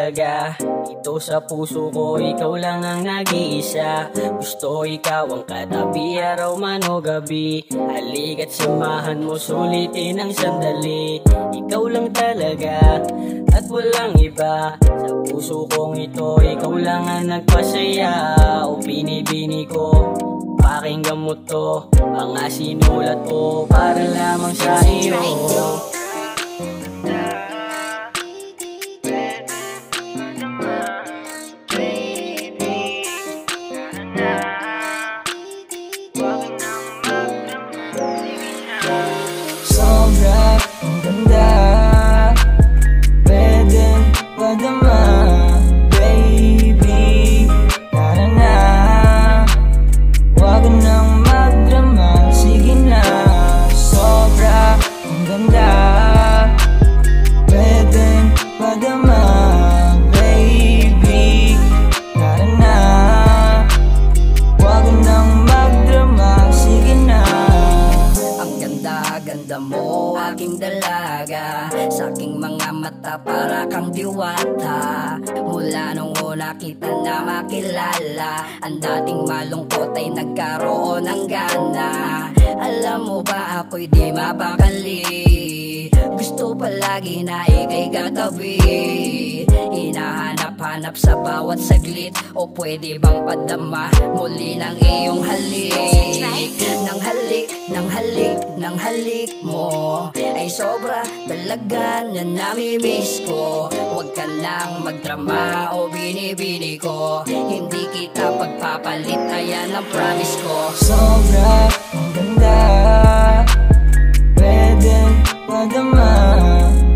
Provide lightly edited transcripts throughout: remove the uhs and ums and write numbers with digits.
talaga. Ito sa puso ko, ikaw lang ang nag-iisa. Gusto ikaw ang katabi, araw man o gabi. Halika't samahan mo, sulitin ang sandali. Ikaw lang talaga at walang iba. Sa puso kong ito, ikaw lang ang nagpasaya. O binibini ko, pakinggan mo to, mga sinulat ko para lamang sa iyo. Sobra ang ganda, pwede padama, baby. Tara na, wag nang magdrama, sige na. Sobra ang ganda, pwede padama, baby. Tara na, wag nang magdrama, sige na. Ang ganda-ganda mo, aking dalaga. Sa aking mga mata para kang diwata. Mula nung una kita na makilala, ang dating malungkot ay nagkaroon ng gana. Alam mo ba ako'y di mapakali, gusto palagi na ika'y katabi. Hinahanap-hanap sa bawat saglit, o pwede bang padama muli ng iyong halik. Nang halik, nang halik, nang halik mo ay sobra talaga na namimiss ko. Huwag ka nang magdrama o binibini ko, hindi kita pagpapalit, ayan ang promise ko. Sobra ang ganda, pwede padama,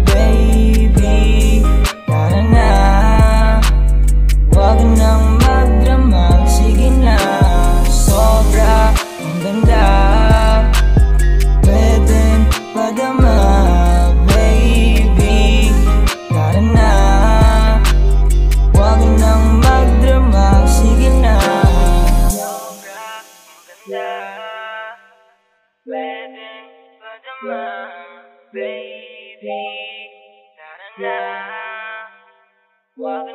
baby. Tara na, wag nang magdrama, sige na. Sobra ang ganda, pwede padama, baby. Tara na, wag nang magdrama, sige na. Sobra ang ganda, pwede padama, baby. Tara na, wag